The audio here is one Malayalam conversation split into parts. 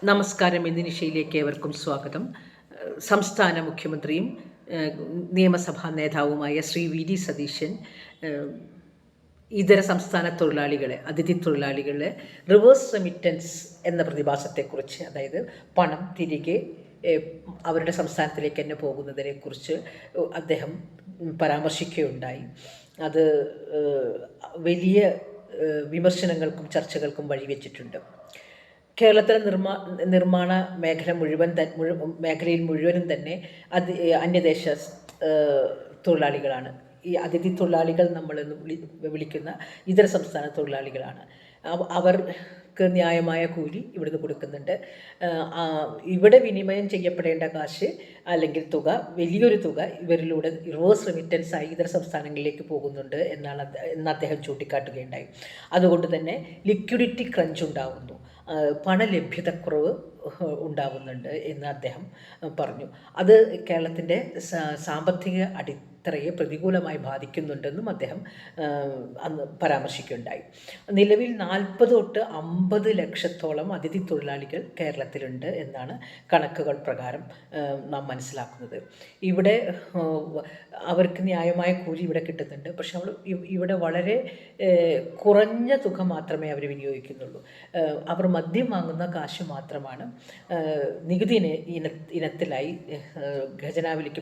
നമസ്കാരം. ഇന്ന് നിശയിലേക്ക് ഏവർക്കും സ്വാഗതം. സംസ്ഥാന മുഖ്യമന്ത്രിയും നിയമസഭാ നേതാവുമായ ശ്രീ വി ഡി സതീശൻ ഇതര സംസ്ഥാന തൊഴിലാളികളെ, അതിഥി തൊഴിലാളികളെ റിവേഴ്സ് റെമിറ്റൻസ് എന്ന പ്രതിഭാസത്തെക്കുറിച്ച്, അതായത് പണം തിരികെ അവരുടെ സംസ്ഥാനത്തിലേക്ക് തന്നെ പോകുന്നതിനെക്കുറിച്ച് അദ്ദേഹം പരാമർശിക്കുകയുണ്ടായി. അത് വലിയ വിമർശനങ്ങൾക്കും ചർച്ചകൾക്കും വഴിവെച്ചിട്ടുണ്ട്. കേരളത്തിലെ നിർമ്മാണ മേഖല മേഖലയിൽ മുഴുവനും തന്നെ അന്യദേശ തൊഴിലാളികളാണ്. ഈ അതിഥി തൊഴിലാളികൾ നമ്മളെന്ന് വിളിക്കുന്ന ഇതര സംസ്ഥാന തൊഴിലാളികളാണ്. അവർക്ക് ന്യായമായ കൂലി ഇവിടുന്ന് കൊടുക്കുന്നുണ്ട്. ഇവിടെ വിനിമയം ചെയ്യപ്പെടേണ്ട കാശ് അല്ലെങ്കിൽ തുക, വലിയൊരു തുക ഇവരിലൂടെ റിവേഴ്സ് റെമിറ്റൻസായി ഇതര സംസ്ഥാനങ്ങളിലേക്ക് പോകുന്നുണ്ട് എന്ന് അദ്ദേഹം ചൂണ്ടിക്കാട്ടുകയുണ്ടായി. അതുകൊണ്ട് തന്നെ ലിക്വിഡിറ്റി ക്രഞ്ച് ഉണ്ടാകുന്നു, പണലഭ്യതക്കുറവ് ഉണ്ടാകുന്നുണ്ട് എന്ന് അദ്ദേഹം പറഞ്ഞു. അത് കേരളത്തിൻ്റെ സാമ്പത്തിക അടിത്തറയെ പ്രതികൂലമായി ബാധിക്കുന്നുണ്ടെന്നും അദ്ദേഹം അന്ന് പരാമർശിക്കുകയുണ്ടായി. നിലവിൽ 40 തൊട്ട് 50 ലക്ഷത്തോളം അതിഥി തൊഴിലാളികൾ കേരളത്തിലുണ്ട് എന്നാണ് കണക്കുകൾ പ്രകാരം നാം മനസ്സിലാക്കുന്നത്. ഇവിടെ അവർക്ക് ന്യായമായ കൂലി ഇവിടെ കിട്ടുന്നുണ്ട്. പക്ഷെ ഇവിടെ വളരെ കുറഞ്ഞ തുക മാത്രമേ അവർ വിനിയോഗിക്കുന്നുള്ളൂ. അവർ മദ്യം വാങ്ങുന്ന കാശ് മാത്രമാണ് നികുതി ഇനത്തിലായി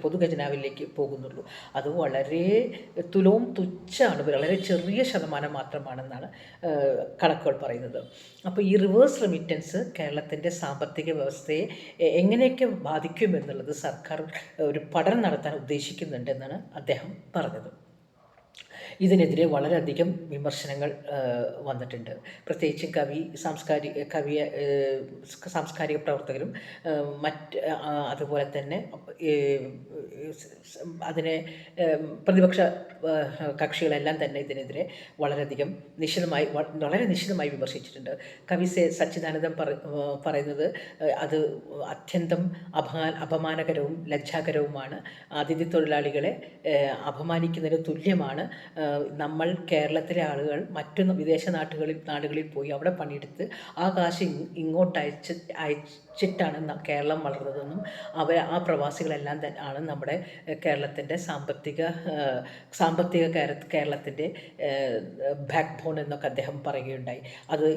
പൊതുഖജനാവിലേക്ക് പോകുന്നുള്ളൂ. അത് വളരെ തുച്ഛമാണ്, വളരെ ചെറിയ ശതമാനം മാത്രമാണെന്നാണ് കണക്കുകൾ പറയുന്നത്. അപ്പോൾ ഈ റിവേഴ്സ് റെമിറ്റൻസ് കേരളത്തിൻ്റെ സാമ്പത്തിക വ്യവസ്ഥയെ എങ്ങനെയൊക്കെ ബാധിക്കുമെന്നുള്ളത് സർക്കാർ ഒരു പഠനം നടത്താൻ ഉദ്ദേശിക്കുന്നുണ്ടെന്നാണ് അദ്ദേഹം പറഞ്ഞത്. ഇതിനെതിരെ വളരെയധികം വിമർശനങ്ങൾ വന്നിട്ടുണ്ട്. പ്രത്യേകിച്ച് സാംസ്കാരിക പ്രവർത്തകരും അതുപോലെ തന്നെ അതിനെ പ്രതിപക്ഷ കക്ഷികളെല്ലാം തന്നെ ഇതിനെതിരെ വളരെ നിശിതമായി വിമർശിച്ചിട്ടുണ്ട്. കവി സച്ചിദാനന്ദൻ പറയുന്നത് അത് അത്യന്തം അപമാനകരവും ലജ്ജാകരവുമാണ്. അതിഥി തൊഴിലാളികളെ അപമാനിക്കുന്നതിന് തുല്യമാണ്. നമ്മൾ കേരളത്തിലെ ആളുകൾ മറ്റു വിദേശ നാടുകളിൽ പോയി അവിടെ പണിയെടുത്ത് ആ കാശ് ഇങ്ങോട്ട് അയച്ചിട്ടാണ് കേരളം വളർന്നതെന്നും ആ പ്രവാസികളെല്ലാം ആണ് നമ്മുടെ കേരളത്തിൻ്റെ സാമ്പത്തിക കേരളത്തിൻ്റെ ബാക്ക് ബോൺ എന്നൊക്കെ അദ്ദേഹം പറയുകയുണ്ടായി.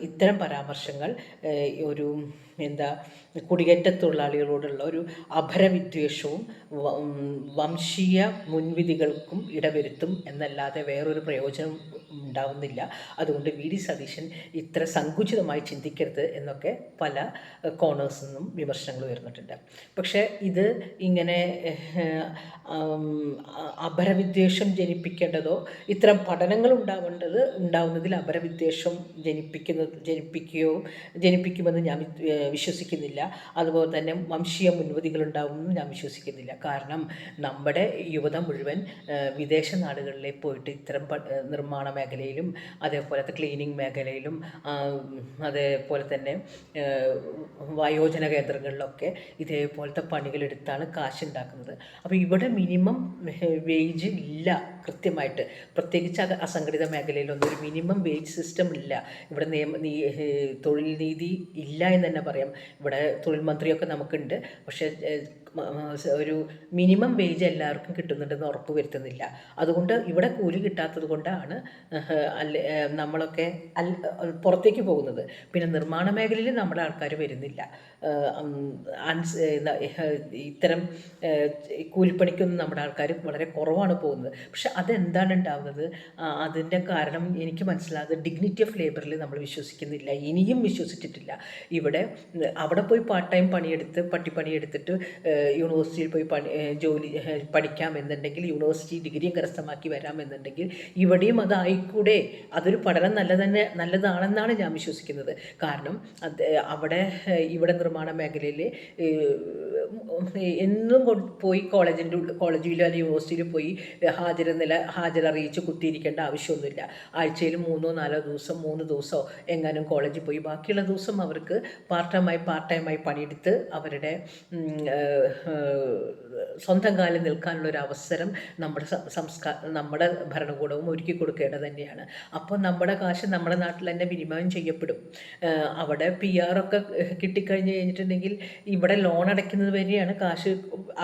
ഇത്തരം പരാമർശങ്ങൾ ഒരു കുടിയേറ്റ തൊഴിലാളികളോടുള്ള ഒരു അപരവിദ്വേഷവും വംശീയ മുൻവിധികൾക്കും ഇടവരുത്തും എന്നല്ലാതെ വേറൊരു പ്രയോജനം ഉണ്ടാവുന്നില്ല. അതുകൊണ്ട് വി ഡി സതീശൻ ഇത്ര സങ്കുചിതമായി ചിന്തിക്കരുത് എന്നൊക്കെ പല കോണേഴ്സിൽ നിന്നും വിമർശനങ്ങൾ ഉയർന്നിട്ടുണ്ട്. പക്ഷേ ഇത് ഇങ്ങനെ അപരവിദ്വേഷം ജനിപ്പിക്കേണ്ടതോ ഇത്തരം പഠനങ്ങൾ ഉണ്ടാവുന്നതിൽ അപരവിദ്വേഷം ജനിപ്പിക്കുമെന്ന് ഞാൻ വിശ്വസിക്കുന്നില്ല. അതുപോലെ തന്നെ വംശീയ മുൻവിധികളുണ്ടാവുമെന്ന് ഞാൻ വിശ്വസിക്കുന്നില്ല. കാരണം നമ്മുടെ യുവത മുഴുവൻ വിദേശ നാടുകളിലേക്ക് പോയിട്ട് ഇത്തരം നിർമ്മാണ മേഖലയിലും അതേപോലത്തെ ക്ലീനിങ് മേഖലയിലും അതേപോലെ തന്നെ വയോജന കേന്ദ്രങ്ങളിലൊക്കെ ഇതേപോലത്തെ പണികളെടുത്താണ് കാശുണ്ടാക്കുന്നത്. അപ്പോൾ ഇവിടെ മിനിമം വേജ് ഇല്ല കൃത്യമായിട്ട്. പ്രത്യേകിച്ച് അസംഘടിത മേഖലയിലൊന്നും ഒരു മിനിമം വേജ് സിസ്റ്റം ഇല്ല. ഇവിടെ തൊഴിൽ നീതി ഇല്ല എന്ന് തന്നെ പറയാം. ഇവിടെ തൊഴിൽ മന്ത്രിയൊക്കെ നമുക്കുണ്ട്, പക്ഷേ ഒരു മിനിമം വേജ് എല്ലാവർക്കും കിട്ടുന്നുണ്ടെന്ന് ഉറപ്പ് വരുത്തുന്നില്ല. അതുകൊണ്ട് ഇവിടെ കൂലി കിട്ടാത്തത് കൊണ്ടാണ് നമ്മളൊക്കെ പുറത്തേക്ക് പോകുന്നത്. പിന്നെ നിർമ്മാണ മേഖലയിൽ നമ്മുടെ ആൾക്കാർ വരുന്നില്ല. ഇത്തരം കൂലിപ്പണിക്കൊന്നും നമ്മുടെ ആൾക്കാർ വളരെ കുറവാണ് പോകുന്നത്. പക്ഷെ അതെന്താണ് ഉണ്ടാകുന്നത്? അതിൻ്റെ കാരണം എനിക്ക് മനസ്സിലാകുന്നത് ഡിഗ്നിറ്റി ഓഫ് ലേബറിൽ നമ്മൾ വിശ്വസിക്കുന്നില്ല, ഇനിയും വിശ്വസിച്ചിട്ടില്ല. അവിടെ പോയി പാർട്ട് ടൈം പട്ടിപ്പണിയെടുത്തിട്ട് യൂണിവേഴ്സിറ്റിയിൽ പോയി പഠിക്കാമെന്നുണ്ടെങ്കിൽ, യൂണിവേഴ്സിറ്റി ഡിഗ്രിയും കരസ്ഥമാക്കി വരാമെന്നുണ്ടെങ്കിൽ ഇവിടെയും അതായിക്കൂടെ? അതൊരു പഠനം നല്ലതാണെന്നാണ് ഞാൻ വിശ്വസിക്കുന്നത്. കാരണം ഇവിടെ നിർമ്മാണ മേഖലയിൽ എന്നും പോയി കോളേജിലോ അല്ലെങ്കിൽ യൂണിവേഴ്സിറ്റിയിൽ പോയി ഹാജരറിയിച്ച് കുത്തിയിരിക്കേണ്ട ആവശ്യമൊന്നുമില്ല. ആഴ്ചയിൽ 3-4 ദിവസം 3 ദിവസമോ എങ്ങാനും കോളേജിൽ പോയി ബാക്കിയുള്ള ദിവസം അവർക്ക് പാർട്ട് ടൈമായി പണിയെടുത്ത് അവരുടെ സ്വന്തം കാലിൽ നിൽക്കാനുള്ളൊരു അവസരം നമ്മുടെ ഭരണകൂടവും ഒരുക്കി കൊടുക്കേണ്ടത് തന്നെയാണ്. അപ്പോൾ നമ്മുടെ കാശ് നമ്മുടെ നാട്ടിൽ തന്നെ വിനിമയം ചെയ്യപ്പെടും. അവിടെ PR ഒക്കെ കിട്ടിക്കഴിഞ്ഞ് കഴിഞ്ഞിട്ടുണ്ടെങ്കിൽ ഇവിടെ ലോൺ അടയ്ക്കുന്നത് വരെയാണ് കാശ്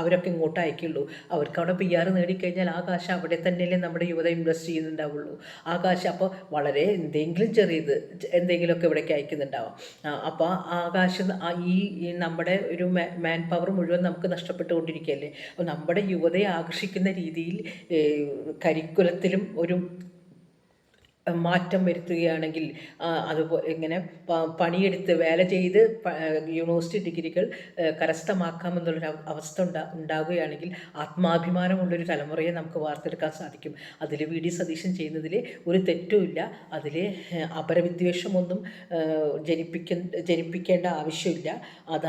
അവരൊക്കെ ഇങ്ങോട്ട് അയക്കുള്ളൂ. അവർക്ക് അവിടെ PR നേടിക്കഴിഞ്ഞാൽ ആ കാശ് അവിടെ തന്നെയല്ലേ നമ്മുടെ യുവത ഇൻവെസ്റ്റ് ചെയ്യുന്നുണ്ടാവുള്ളൂ. ആ കാശ് അപ്പോൾ വളരെ എന്തെങ്കിലും ചെറിയത് എന്തെങ്കിലുമൊക്കെ ഇവിടേക്ക് അയക്കുന്നുണ്ടാവാം. അപ്പോൾ ആ കാശ് ഈ നമ്മുടെ ഒരു മാൻ പവർ മുഴുവൻ നമുക്ക് നഷ്ടപ്പെട്ടുകൊണ്ടിരിക്കുകയല്ലേ. അപ്പോൾ നമ്മുടെ യുവതയെ ആകർഷിക്കുന്ന രീതിയിൽ കരിക്കുലത്തിലും ഒരു മാറ്റം വരുത്തുകയാണെങ്കിൽ അതുപോലെ ഇങ്ങനെ പണിയെടുത്ത് വേല ചെയ്ത് യൂണിവേഴ്സിറ്റി ഡിഗ്രികൾ കരസ്ഥമാക്കാമെന്നുള്ളൊരു അവസ്ഥ ഉണ്ടാകുകയാണെങ്കിൽ ആത്മാഭിമാനമുള്ളൊരു തലമുറയെ നമുക്ക് വാർത്തെടുക്കാൻ സാധിക്കും. അതിൽ VD സതീശൻ ചെയ്യുന്നതിൽ ഒരു തെറ്റുമില്ല. അതിൽ അപരവിദ്വേഷമൊന്നും ജനിപ്പിക്കേണ്ട ആവശ്യമില്ല. അത്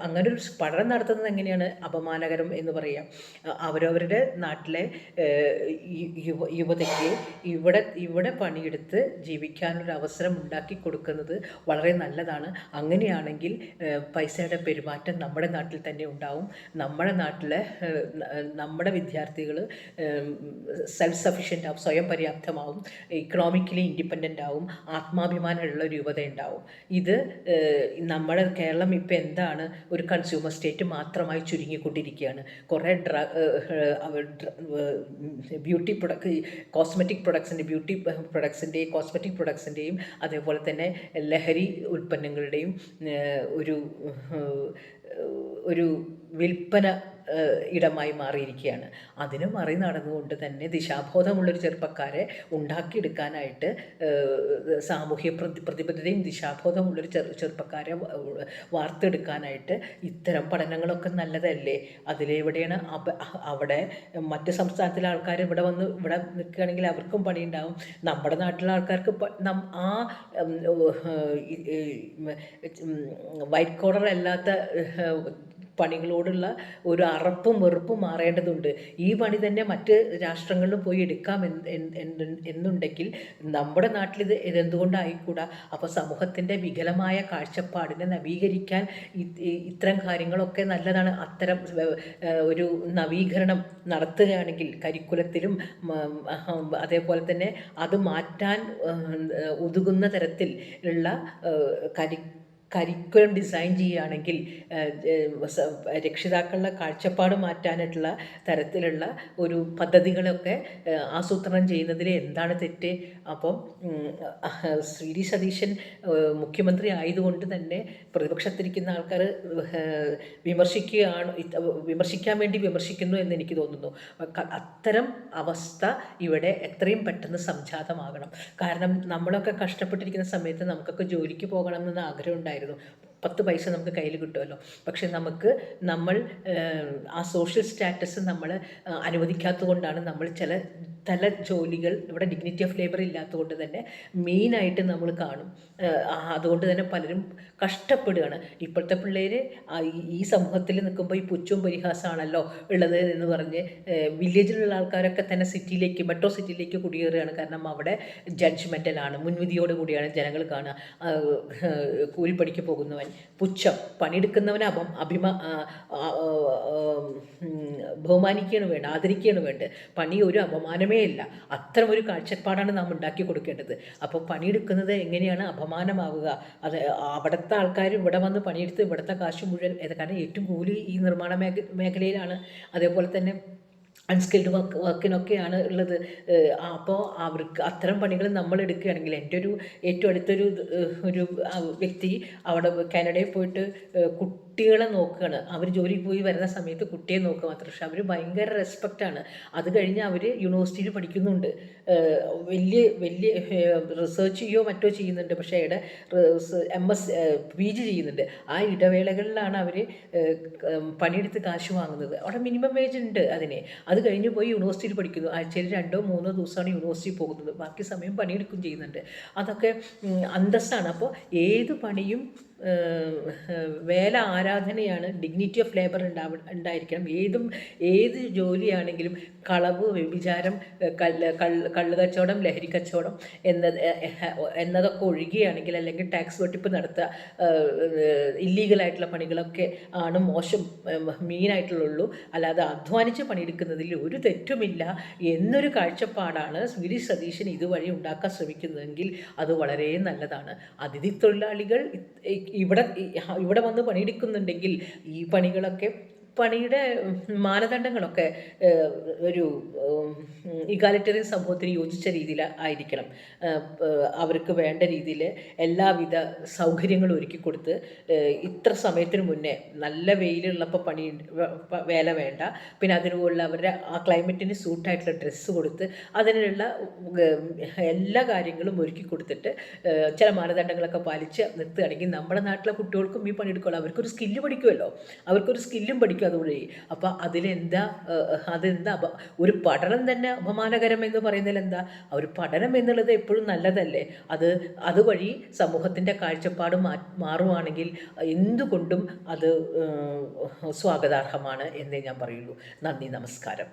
അങ്ങനൊരു പഠനം നടത്തുന്നത് എങ്ങനെയാണ് അപമാനകരം എന്ന് പറയാം. അവരവരുടെ നാട്ടിലെ യുവതയ്ക്ക് ഇവിടെ പണിയെടുത്ത് ജീവിക്കാനൊരു അവസരം ഉണ്ടാക്കി കൊടുക്കുന്നത് വളരെ നല്ലതാണ്. അങ്ങനെയാണെങ്കിൽ പൈസയുടെ പെരുമാറ്റം നമ്മുടെ നാട്ടിൽ തന്നെ ഉണ്ടാവും. നമ്മുടെ നാട്ടിലെ നമ്മുടെ വിദ്യാർത്ഥികൾ സെൽഫ് സഫിഷ്യൻ്റ് ആവും, സ്വയം പര്യാപ്തമാവും, ഇക്കണോമിക്കലി ഇൻഡിപെൻഡൻ്റ് ആവും, ആത്മാഭിമാനമുള്ള ഒരു യുവത ഉണ്ടാവും. ഇത് നമ്മുടെ കേരളം ഇപ്പോൾ എന്താണ്, ഒരു കൺസ്യൂമർ സ്റ്റേറ്റ് മാത്രമായി ചുരുങ്ങിക്കൊണ്ടിരിക്കുകയാണ്. കുറേ ബ്യൂട്ടി കോസ്മെറ്റിക് കോസ്മെറ്റിക് പ്രൊഡക്ട്സിൻ്റെയും അതേപോലെ തന്നെ ലഹരി ഉൽപ്പന്നങ്ങളുടെയും ഒരു വിൽപ്പന ഇടമായി മാറിയിരിക്കുകയാണ്. അതിന് മറി നടന്നുകൊണ്ട് തന്നെ ദിശാബോധമുള്ളൊരു ചെറുപ്പക്കാരെ ഉണ്ടാക്കിയെടുക്കാനായിട്ട്, സാമൂഹ്യ പ്രതിബദ്ധതയും ദിശാബോധമുള്ളൊരു ചെറുപ്പക്കാരെ വാർത്തെടുക്കാനായിട്ട് ഇത്തരം പഠനങ്ങളൊക്കെ നല്ലതല്ലേ. അതിലെവിടെയാണ് അവിടെ മറ്റ് സംസ്ഥാനത്തിലെ ആൾക്കാർ ഇവിടെ നിൽക്കുകയാണെങ്കിൽ അവർക്കും പണിയുണ്ടാവും. നമ്മുടെ നാട്ടിലെ ആൾക്കാർക്ക് ആ വൈറ്റ് കോളർ അല്ലാത്ത പണികളോടുള്ള ഒരു അറപ്പും വെറുപ്പും മാറേണ്ടതുണ്ട്. ഈ പണി തന്നെ മറ്റ് രാഷ്ട്രങ്ങളിലും പോയി എടുക്കാം എന്നുണ്ടെങ്കിൽ നമ്മുടെ നാട്ടിൽ ഇതെന്തുകൊണ്ടായിക്കൂടാ? അപ്പോൾ സമൂഹത്തിൻ്റെ വികലമായ കാഴ്ചപ്പാടിനെ നവീകരിക്കാൻ ഇത്തരം കാര്യങ്ങളൊക്കെ നല്ലതാണ്. അത്തരം ഒരു നവീകരണം നടത്തുകയാണെങ്കിൽ കരിക്കുലത്തിലും അതേപോലെ തന്നെ അത് മാറ്റാൻ ഉതകുന്ന തരത്തിലുള്ള കരിക്കുലം ഡിസൈൻ ചെയ്യുകയാണെങ്കിൽ രക്ഷിതാക്കളുടെ കാഴ്ചപ്പാട് മാറ്റാനായിട്ടുള്ള തരത്തിലുള്ള ഒരു പദ്ധതികളൊക്കെ ആസൂത്രണം ചെയ്യുന്നതിൽ എന്താണ് തെറ്റ്? അപ്പം VD സതീശൻ മുഖ്യമന്ത്രി ആയതുകൊണ്ട് തന്നെ പ്രതിപക്ഷത്തിരിക്കുന്ന ആൾക്കാർ വിമർശിക്കാൻ വേണ്ടി വിമർശിക്കുന്നു എന്ന് എനിക്ക് തോന്നുന്നു. അത്തരം അവസ്ഥ ഇവിടെ എത്രയും പെട്ടെന്ന് സംജാതമാകണം. കാരണം നമ്മളൊക്കെ കഷ്ടപ്പെട്ടിരിക്കുന്ന സമയത്ത് നമുക്കൊക്കെ ജോലിക്ക് പോകണം എന്ന ആഗ്രഹം ഉണ്ടായിരുന്നു. 10 പൈസ നമുക്ക് കയ്യിൽ കിട്ടുമല്ലോ. പക്ഷെ നമ്മൾ ആ സോഷ്യൽ സ്റ്റാറ്റസ് നമ്മൾ അനുവദിക്കാത്തത് കൊണ്ടാണ് നമ്മൾ ചില ജോലികൾ ഇവിടെ ഡിഗ്നിറ്റി ഓഫ് ലേബർ ഇല്ലാത്തതുകൊണ്ട് തന്നെ മെയിനായിട്ട് നമ്മൾ കാണും. അതുകൊണ്ട് തന്നെ പലരും കഷ്ടപ്പെടുകയാണ്. ഇപ്പോഴത്തെ പിള്ളേർ ഈ സമൂഹത്തിൽ നിൽക്കുമ്പോൾ ഈ പുച്ഛവും പരിഹാസമാണല്ലോ ഉള്ളത് എന്ന് പറഞ്ഞ് വില്ലേജിലുള്ള ആൾക്കാരൊക്കെ തന്നെ മെട്രോ സിറ്റിയിലേക്ക് കുടിയേറുകയാണ്. കാരണം അവിടെ ജഡ്ജ്മെൻ്റലാണ്, മുൻവിധിയോട് കൂടിയാണ് ജനങ്ങൾ കാണുക. കൂലിപ്പണിക്ക് പോകുന്നവൻ പുച്ഛം, പണിയെടുക്കുന്നവനെ ബഹുമാനിക്കുകയാണ് വേണ്ടത്, ആദരിക്കുകയാണ് വേണ്ടത്. പണി ഒരു അപമാനമേ ഇല്ല. അത്തരം ഒരു കാഴ്ചപ്പാടാണ് നാം ഉണ്ടാക്കി കൊടുക്കേണ്ടത്. അപ്പോൾ പണിയെടുക്കുന്നത് എങ്ങനെയാണ് അപമാനമാവുക? അത് അവിടുത്തെ ആൾക്കാർ ഇവിടെ വന്ന് പണിയെടുത്ത് ഇവിടുത്തെ കാശ് മുഴുവൻ, കാരണം ഏറ്റവും കൂലി ഈ നിർമ്മാണ മേഖലയിലാണ്. അതേപോലെ തന്നെ അൺസ്കിൽഡ് വർക്കിനൊക്കെയാണ് ഉള്ളത്. അപ്പോൾ അവർക്ക് അത്തരം പണികൾ നമ്മൾ എടുക്കുകയാണെങ്കിൽ, എൻ്റെ ഏറ്റവും അടുത്തൊരു വ്യക്തി അവിടെ കാനഡയിൽ പോയിട്ട് കുട്ടികളെ നോക്കുകയാണ്. അവർ ജോലിക്ക് പോയി വരുന്ന സമയത്ത് കുട്ടിയെ നോക്കുക മാത്രം. പക്ഷെ അവർ ഭയങ്കര റെസ്പെക്റ്റാണ്. അത് കഴിഞ്ഞ് അവർ യൂണിവേഴ്സിറ്റിയിൽ പഠിക്കുന്നുണ്ട്, വലിയ റിസർച്ച് ചെയ്യുകയോ മറ്റോ ചെയ്യുന്നുണ്ട്. പക്ഷേ അവിടെ MS PG ചെയ്യുന്നുണ്ട്. ആ ഇടവേളകളിലാണ് അവർ പണിയെടുത്ത് കാശ് വാങ്ങുന്നത്. അവിടെ മിനിമം വേജ് ഉണ്ട് അതിന്. അത് കഴിഞ്ഞ് പോയി യൂണിവേഴ്സിറ്റിയിൽ പഠിക്കുന്നു. ആഴ്ചയിൽ 2-3 ദിവസമാണ് യൂണിവേഴ്സിറ്റിയിൽ പോകുന്നത്. ബാക്കി സമയം പണിയെടുക്കുകയും ചെയ്യുന്നുണ്ട്. അതൊക്കെ അന്തസ്സാണ്. അപ്പോൾ ഏത് പണിയും വേല ആരാധനയാണ്. ഡിഗ്നിറ്റി ഓഫ് ലേബർ ഉണ്ടായിരിക്കണം. ഏത് ജോലിയാണെങ്കിലും കളവ്, വ്യഭിചാരം, കള്ള് കച്ചവടം, ലഹരി കച്ചവടം എന്നതൊക്കെ ഒഴിയുകയാണെങ്കിൽ, അല്ലെങ്കിൽ ടാക്സ് വെട്ടിപ്പ് നടത്തുക, ഇല്ലീഗലായിട്ടുള്ള പണികളൊക്കെ ആണ് മോശം മെയിനായിട്ടുള്ളൂ. അല്ലാതെ അധ്വാനിച്ച് പണിയെടുക്കുന്നതിൽ ഒരു തെറ്റുമില്ല എന്നൊരു കാഴ്ചപ്പാടാണ് സ്വീഡിഷ് സതീശൻ ഇതുവഴി ഉണ്ടാക്കാൻ ശ്രമിക്കുന്നതെങ്കിൽ അത് വളരെ നല്ലതാണ്. അതിഥി തൊഴിലാളികൾ ഇവിടെ വന്ന് പണിയെടുക്കുന്നുണ്ടെങ്കിൽ ഈ പണിയുടെ മാനദണ്ഡങ്ങളൊക്കെ ഒരു ഇഗാലിറ്ററിയൻ സമൂഹത്തിന് യോജിച്ച രീതിയിൽ ആയിരിക്കണം. അവർക്ക് വേണ്ട രീതിയിൽ എല്ലാവിധ സൗകര്യങ്ങളും ഒരുക്കി കൊടുത്ത്, ഇത്ര സമയത്തിന് മുന്നേ നല്ല വെയിലുള്ളപ്പോൾ വേല വേണ്ട, പിന്നെ അതിനുള്ള അവരുടെ ആ ക്ലൈമറ്റിന് സൂട്ടായിട്ടുള്ള ഡ്രസ്സ് കൊടുത്ത് അതിനുള്ള എല്ലാ കാര്യങ്ങളും ഒരുക്കി കൊടുത്തിട്ട് ചില മാനദണ്ഡങ്ങളൊക്കെ പാലിച്ച് നിർത്തുകയാണെങ്കിൽ നമ്മുടെ നാട്ടിലെ കുട്ടികൾക്കും ഈ പണിയെടുക്കുമല്ലോ. അവർക്കൊരു സ്കില്ല് പഠിക്കുമല്ലോ, അവർക്കൊരു സ്കില്ലും പഠിക്കും അതുവഴി. അപ്പോൾ അതെന്താ ഒരു പഠനം തന്നെ അപമാനകരം എന്ന് പറയുന്നതിൽ എന്താ? ഒരു പഠനം എന്നുള്ളത് എപ്പോഴും നല്ലതല്ലേ? അതുവഴി സമൂഹത്തിൻ്റെ കാഴ്ചപ്പാട് മാറുവാണെങ്കിൽ എന്തുകൊണ്ടും അത് സ്വാഗതാർഹമാണ് എന്നേ ഞാൻ പറയുള്ളൂ. നന്ദി, നമസ്കാരം.